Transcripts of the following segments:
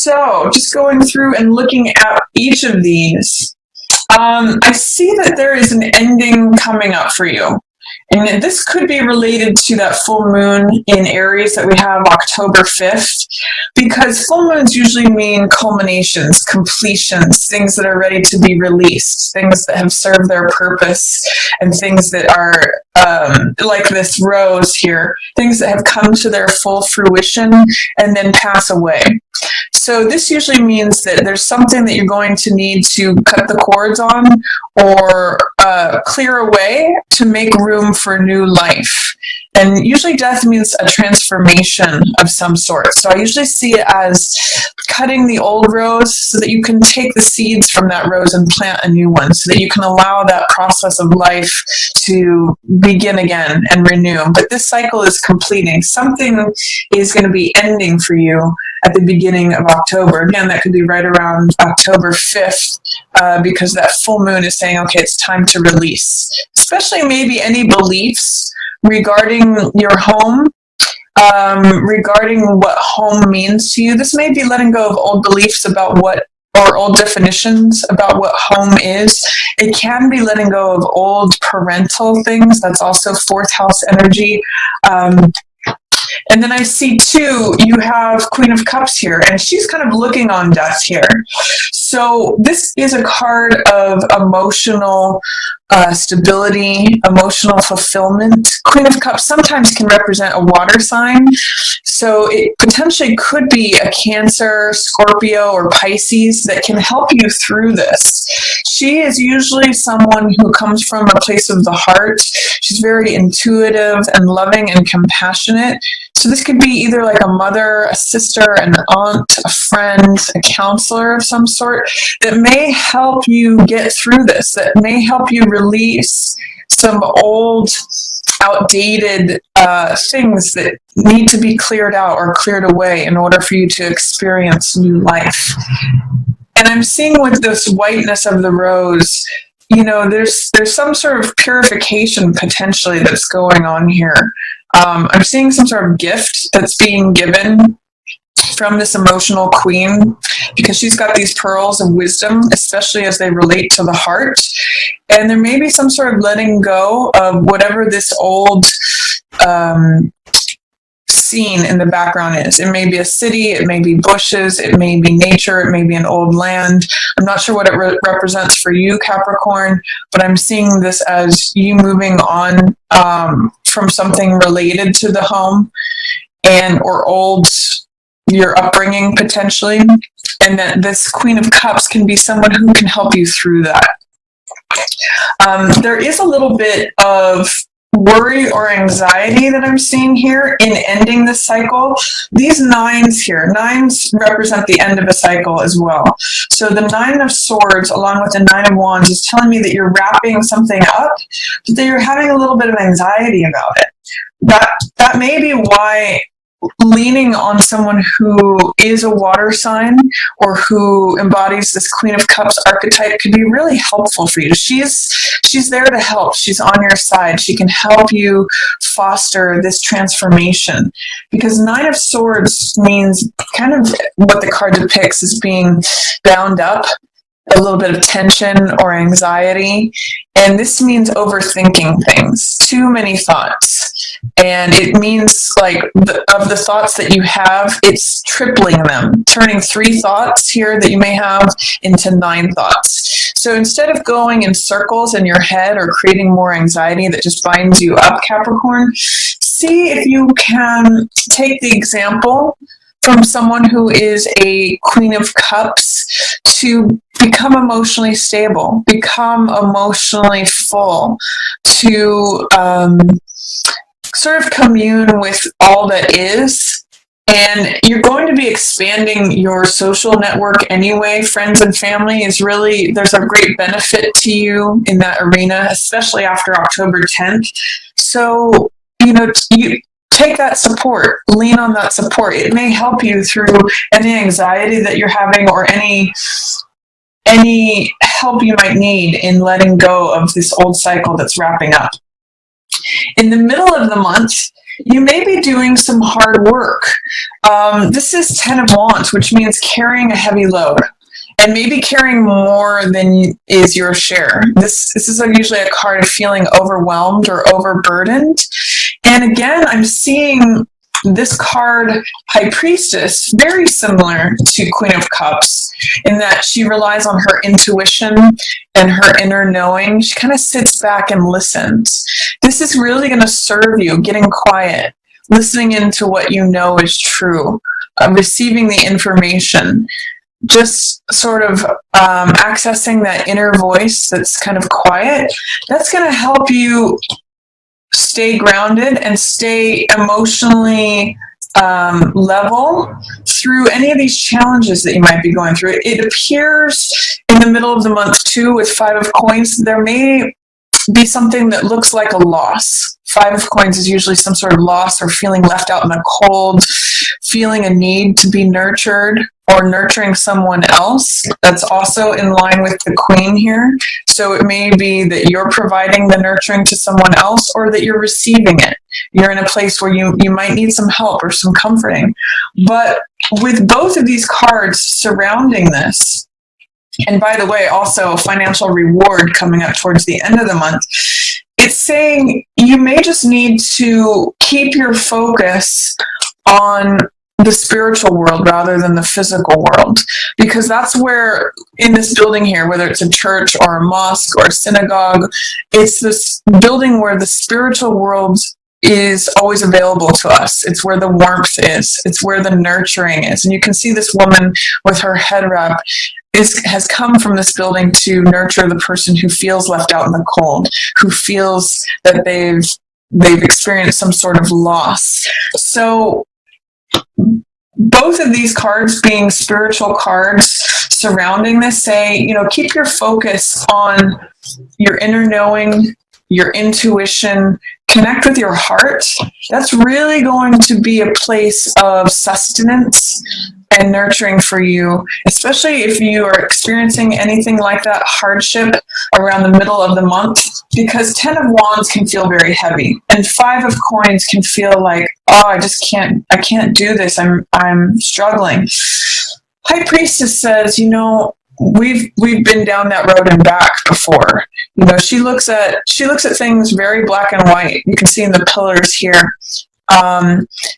So just going through and looking at each of these, I see that there is an ending coming up for you. And this could be related to that full moon in Aries that we have October 5th, because full moons usually mean culminations, completions, things that are ready to be released, things that have served their purpose, and things that are like this rose here, things that have come to their full fruition and then pass away. So this usually means that there's something that you're going to need to cut the cords on or clear away to make room for new life. And usually death means a transformation of some sort. So I usually see it as cutting the old rose so that you can take the seeds from that rose and plant a new one, so that you can allow that process of life to begin again and renew. But this cycle is completing. Something is going to be ending for you at the beginning of October. Again, that could be right around October 5th, because that full moon is saying, okay, it's time to release. Especially maybe any beliefs regarding your home, regarding what home means to you. This may be letting go of old beliefs about what, or old definitions about what home is. It can be letting go of old parental things. That's also fourth house energy. And then I see too, you have Queen of Cups here, and she's kind of looking on death here. So this is a card of emotional stability, emotional fulfillment. Queen of Cups sometimes can represent a water sign. So it potentially could be a Cancer, Scorpio, or Pisces that can help you through this. She is usually someone who comes from a place of the heart. She's very intuitive and loving and compassionate. So this could be either like a mother, a sister, an aunt, a friend, a counselor of some sort that may help you get through this, that may help you release some old, outdated things that need to be cleared out or cleared away in order for you to experience new life. And I'm seeing with this whiteness of the rose, you know, there's some sort of purification potentially that's going on here. I'm seeing some sort of gift that's being given from this emotional queen, because she's got these pearls of wisdom, especially as they relate to the heart. And there may be some sort of letting go of whatever this old scene in the background is. It may be a city, it may be bushes, it may be nature, it may be an old land. I'm not sure what it represents for you, Capricorn, but I'm seeing this as you moving on from something related to the home and or old, your upbringing potentially, and that this Queen of Cups can be someone who can help you through that. There is a little bit of worry or anxiety that I'm seeing here in ending this cycle. These nines here, nines represent the end of a cycle as well. So the Nine of Swords along with the Nine of Wands is telling me that you're wrapping something up, but that you're having a little bit of anxiety about it. That may be why leaning on someone who is a water sign or who embodies this Queen of Cups archetype could be really helpful for you. She's there to help. She's on your side. She can help you foster this transformation, because Nine of Swords means kind of what the card depicts as being bound up, a little bit of tension or anxiety. And this means overthinking things, too many thoughts. And it means like of the thoughts that you have, it's tripling them, turning 3 thoughts here that you may have into 9 thoughts. So instead of going in circles in your head or creating more anxiety that just binds you up, Capricorn, see if you can take the example from someone who is a Queen of Cups to become emotionally stable, become emotionally full, to sort of commune with all that is. And you're going to be expanding your social network anyway. Friends and family is really, there's a great benefit to you in that arena, especially after October 10th. So, you take that support, lean on that support. It may help you through any anxiety that you're having or any help you might need in letting go of this old cycle that's wrapping up. In the middle of the month, you may be doing some hard work. This is 10 of Wands, which means carrying a heavy load. And maybe carrying more than is your share. This is usually a card of feeling overwhelmed or overburdened. And again, I'm seeing this card, High Priestess, very similar to Queen of Cups in that she relies on her intuition and her inner knowing. She kind of sits back and listens. This is really going to serve you, getting quiet, listening into what you know is true, receiving the information, just sort of accessing that inner voice that's kind of quiet. That's going to help you stay grounded and stay emotionally level through any of these challenges that you might be going through. It appears in the middle of the month too with Five of Coins. There may be something that looks like a loss. Five of Coins is usually some sort of loss or feeling left out in the cold, feeling a need to be nurtured or nurturing someone else. That's also in line with the Queen here. So it may be that you're providing the nurturing to someone else or that you're receiving it. You're in a place where you might need some help or some comforting. But with both of these cards surrounding this, and by the way, also a financial reward coming up towards the end of the month, it's saying you may just need to keep your focus on the spiritual world rather than the physical world, because that's where in this building here, whether it's a church or a mosque or a synagogue, it's this building where the spiritual world is always available to us. It's where the warmth is. It's where the nurturing is. And you can see this woman with her head wrap has come from this building to nurture the person who feels left out in the cold, who feels that they've experienced some sort of loss. So both of these cards being spiritual cards surrounding this say, keep your focus on your inner knowing, your intuition, connect with your heart. That's really going to be a place of sustenance and nurturing for you, especially if you are experiencing anything like that hardship around the middle of the month, because 10 of Wands can feel very heavy and 5 of Coins can feel like, oh, I can't do this. I'm struggling. High Priestess says, we've been down that road and back before. She looks at things very black and white. You can see in the pillars here.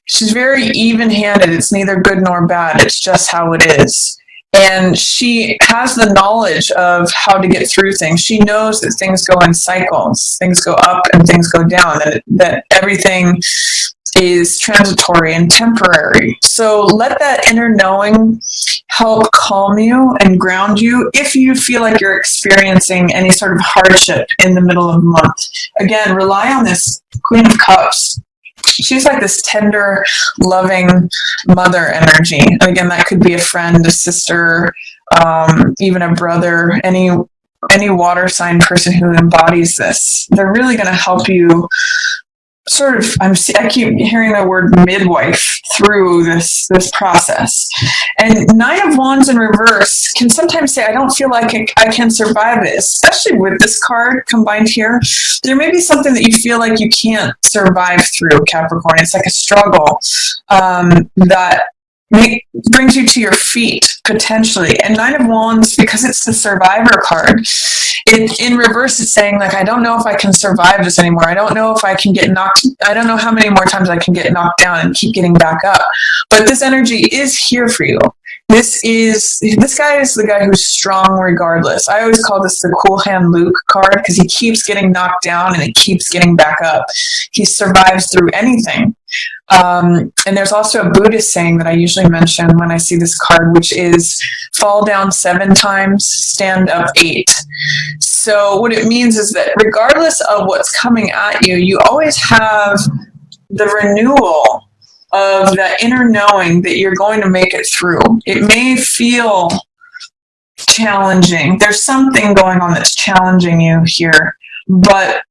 She's very even-handed. It's neither good nor bad. It's just how it is. And she has the knowledge of how to get through things. She knows that things go in cycles. Things go up and things go down. That everything is transitory and temporary. So let that inner knowing help calm you and ground you if you feel like you're experiencing any sort of hardship in the middle of the month. Again, rely on this Queen of Cups. She's like this tender, loving mother energy. And again, that could be a friend, a sister, even a brother, any water sign person who embodies this. They're really going to help you sort of, I keep hearing the word midwife through this process. And 9 of Wands in reverse can sometimes say, I don't feel like I can survive it, especially with this card combined here. There may be something that you feel like you can't survive through, Capricorn. It's like a struggle that brings you to your feet, potentially. And 9 of Wands, because it's the survivor card, in reverse, it's saying, like, I don't know if I can survive this anymore. I don't know if I can I don't know how many more times I can get knocked down and keep getting back up. But this energy is here for you. This guy is the guy who's strong regardless. I always call this the Cool Hand Luke card because he keeps getting knocked down and he keeps getting back up. He survives through anything. And there's also a Buddhist saying that I usually mention when I see this card, which is fall down 7 times, stand up 8. So what it means is that regardless of what's coming at you, you always have the renewal of that inner knowing that you're going to make it through. It may feel challenging. There's something going on that's challenging you here, but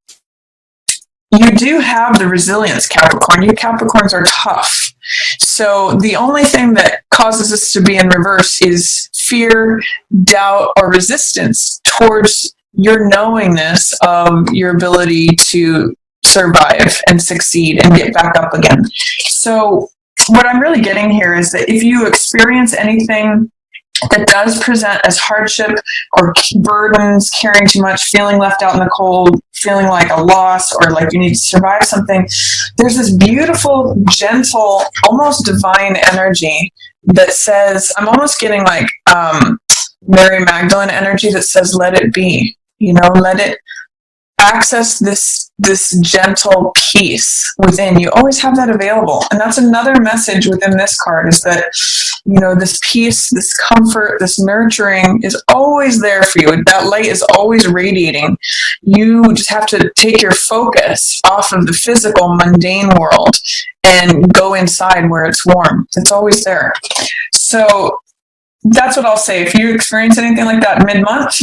you do have the resilience, Capricorn. You Capricorns are tough. So the only thing that causes us to be in reverse is fear, doubt, or resistance towards your knowingness of your ability to survive and succeed and get back up again. So what I'm really getting here is that if you experience anything that does present as hardship or burdens, carrying too much, feeling left out in the cold, feeling like a loss or like you need to survive something, there's this beautiful, gentle, almost divine energy that says, I'm almost getting like Mary Magdalene energy that says, let it be, let it access this gentle peace within. You always have that available. And that's another message within this card, is that, this peace, this comfort, this nurturing is always there for you. That light is always radiating. You just have to take your focus off of the physical, mundane world and go inside where it's warm. It's always there. So that's what I'll say. If you experience anything like that mid-month,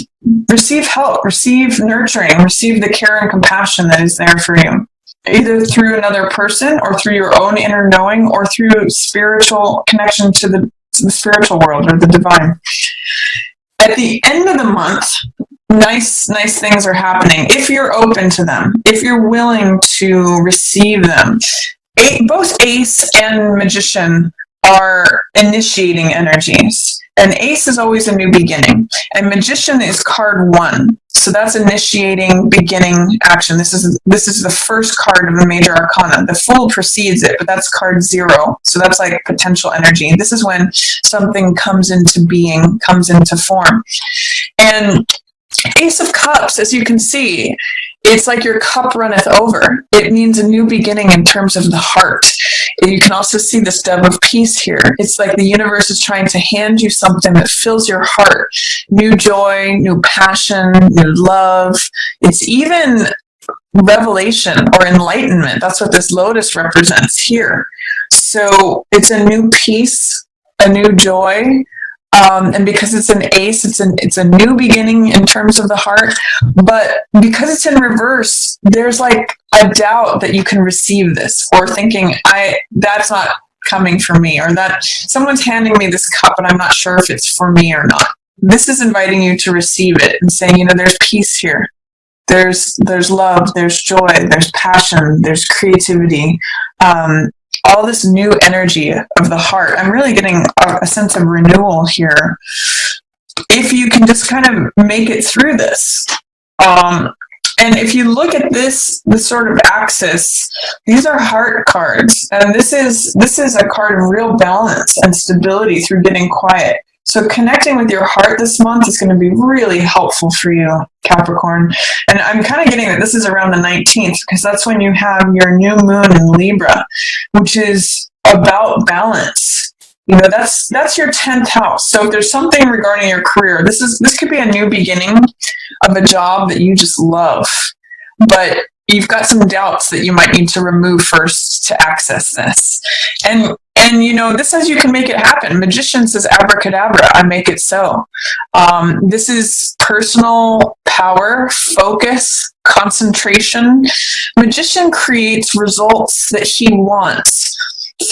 receive help, receive nurturing, receive the care and compassion that is there for you, either through another person or through your own inner knowing or through spiritual connection to the spiritual world or the divine. At the end of the month, nice things are happening if you're open to them, if you're willing to receive them. Both Ace and Magician are initiating energies. And Ace is always a new beginning. And Magician is card 1. So that's initiating, beginning, action. This is the first card of the major arcana. The Fool precedes it, but that's card 0. So that's like potential energy. This is when something comes into being, comes into form. And Ace of Cups, as you can see, it's like your cup runneth over. It means a new beginning in terms of the heart. You can also see this Dove of Peace here. It's like the universe is trying to hand you something that fills your heart. New joy, new passion, new love. It's even revelation or enlightenment. That's what this lotus represents here. So it's a new peace, a new joy. And because it's an ace, it's a new beginning in terms of the heart. But because it's in reverse, there's like a doubt that you can receive this, or thinking, that's not coming for me, or that someone's handing me this cup and I'm not sure if it's for me or not. This is inviting you to receive it and saying, there's peace here. There's love, there's joy, there's passion, there's creativity. All this new energy of the heart. I'm really getting a sense of renewal here. If you can just kind of make it through this. And if you look at this sort of axis, these are heart cards. And this is a card of real balance and stability through getting quiet. So connecting with your heart this month is going to be really helpful for you, Capricorn. And I'm kind of getting that this is around the 19th, because that's when you have your new moon in Libra, which is about balance. That's your 10th house. So if there's something regarding your career, this could be a new beginning of a job that you just love, but you've got some doubts that you might need to remove first to access this. And this says you can make it happen. Magician says abracadabra, I make it so. This is personal power, focus, concentration. Magician creates results that he wants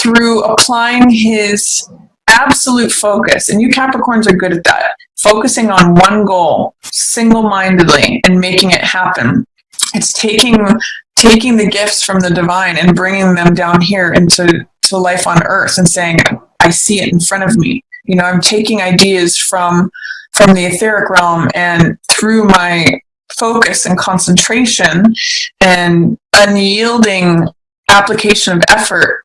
through applying his absolute focus. And you Capricorns are good at that. Focusing on one goal, single-mindedly, and making it happen. It's taking the gifts from the divine and bringing them down here into life on earth and saying, I see it in front of me. I'm taking ideas from the etheric realm, and through my focus and concentration and unyielding application of effort,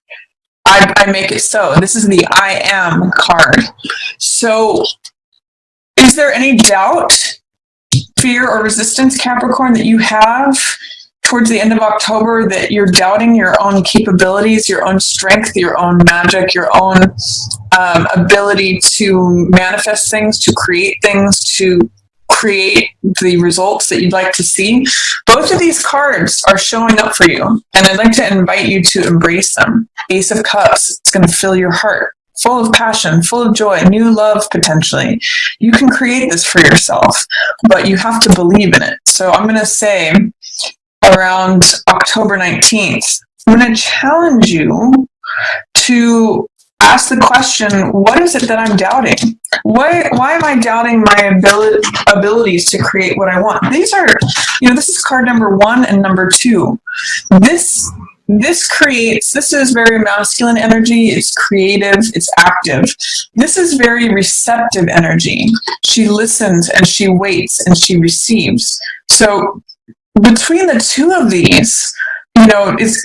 I make it so. This is the I am card. So is there any doubt, fear, or resistance, Capricorn, that you have towards the end of October, that you're doubting your own capabilities, your own strength, your own magic, your own ability to manifest things, to create the results that you'd like to see? Both of these cards are showing up for you, and I'd like to invite you to embrace them. Ace of Cups, it's going to fill your heart, full of passion, full of joy, new love potentially. You can create this for yourself, but you have to believe in it. So I'm going to say around October 19th, I'm going to challenge you to ask the question, what is it that I'm doubting? Why am I doubting my abilities to create what I want? These are, this is card number 1 and number 2. This is very masculine energy. It's creative, it's active. This is very receptive energy. She listens and she waits and she receives. So between the two of these,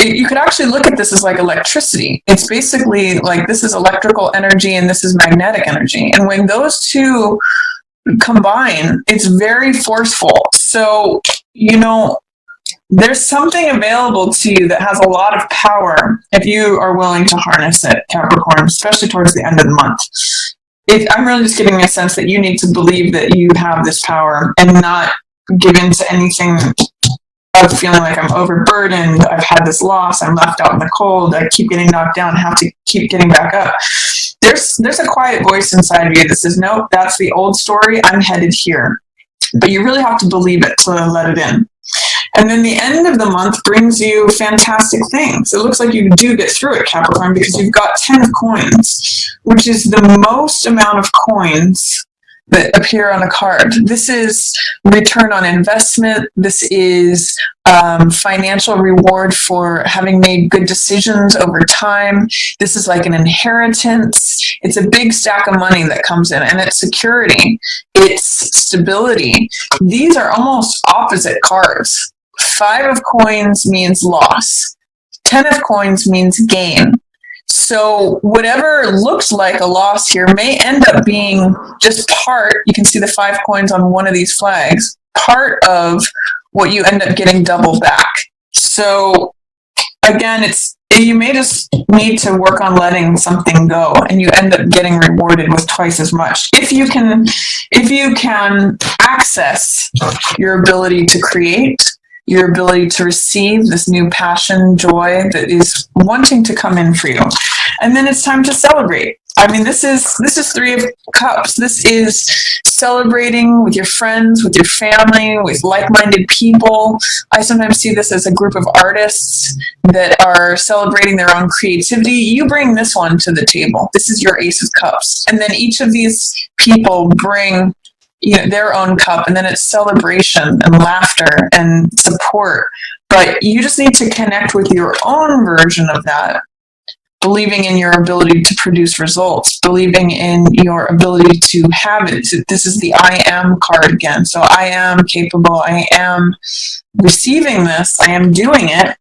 you could actually look at this as like electricity. It's basically like this is electrical energy and this is magnetic energy. And when those two combine, it's very forceful. So, there's something available to you that has a lot of power if you are willing to harness it, Capricorn, especially towards the end of the month. I'm really just getting a sense that you need to believe that you have this power and not give in to anything of feeling like I'm overburdened, I've had this loss, I'm left out in the cold, I keep getting knocked down, have to keep getting back up. There's a quiet voice inside of you that says, nope, that's the old story, I'm headed here. But you really have to believe it to let it in. And then the end of the month brings you fantastic things. It looks like you do get through it, Capricorn, because you've got 10 of coins, which is the most amount of coins that appear on a card. This is return on investment. This is financial reward for having made good decisions over time. This is like an inheritance. It's a big stack of money that comes in, and it's security. It's stability. These are almost opposite cards. 5 of coins means loss. 10 of coins means gain. So whatever looks like a loss here may end up being just part, you can see the 5 coins on one of these flags, part of what you end up getting double back. So again, you may just need to work on letting something go, and you end up getting rewarded with twice as much. If you can access your ability to create, your ability to receive this new passion, joy that is wanting to come in for you. And then it's time to celebrate. I mean, this is 3 of Cups. This is celebrating with your friends, with your family, with like-minded people. I sometimes see this as a group of artists that are celebrating their own creativity. You bring this one to the table. This is your Ace of Cups. And then each of these people bring their own cup, and then it's celebration and laughter and support. But you just need to connect with your own version of that, believing in your ability to produce results, believing in your ability to have it. This is the I am card again. So I am capable, I am receiving this, I am doing it,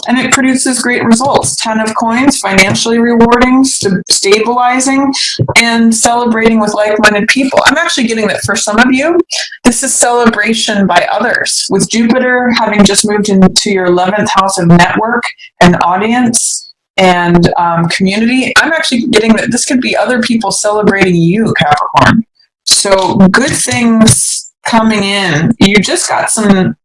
and it produces great results. 10 of coins, financially rewarding, stabilizing, and celebrating with like-minded people. I'm actually getting that for some of you, this is celebration by others. With Jupiter having just moved into your 11th house of network and audience and community, I'm actually getting that this could be other people celebrating you, Capricorn. So good things coming in. You just got some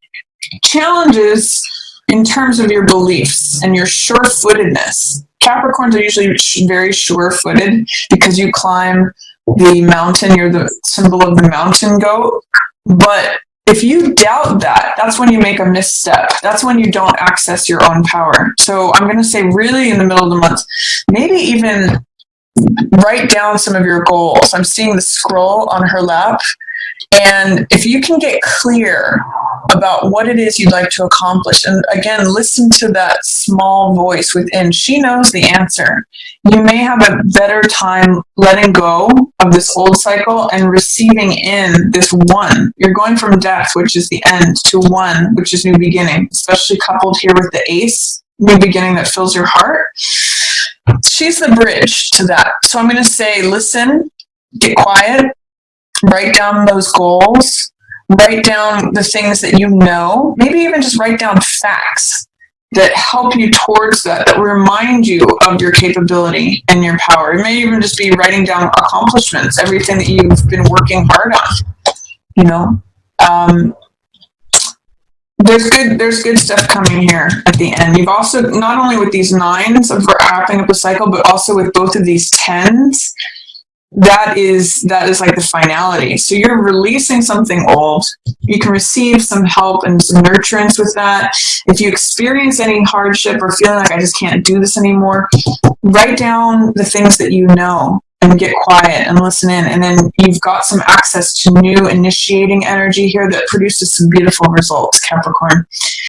challenges in terms of your beliefs and your sure-footedness. Capricorns are usually very sure-footed because you climb the mountain. You're the symbol of the mountain goat. But if you doubt that, that's when you make a misstep. That's when you don't access your own power. So I'm going to say really in the middle of the month, maybe even write down some of your goals. I'm seeing the scroll on her lap. And if you can get clear about what it is you'd like to accomplish, and again, listen to that small voice within. She knows the answer. You may have a better time letting go of this old cycle and receiving in this one. You're going from death, which is the end, to one, which is new beginning, especially coupled here with the ace, new beginning that fills your heart. She's the bridge to that. So I'm going to say, listen, get quiet, write down those goals, write down the things that you know, maybe even just write down facts that help you towards that remind you of your capability and your power. It may even just be writing down accomplishments, everything that you've been working hard on, There's good stuff coming here at the end. You've also, not only with these 9s of wrapping up a cycle, but also with both of these 10s, that is like the finality. So you're releasing something old. You can receive some help and some nurturance with that. If you experience any hardship or feeling like I just can't do this anymore, write down the things that you know and get quiet and listen in. And then you've got some access to new initiating energy here that produces some beautiful results, Capricorn.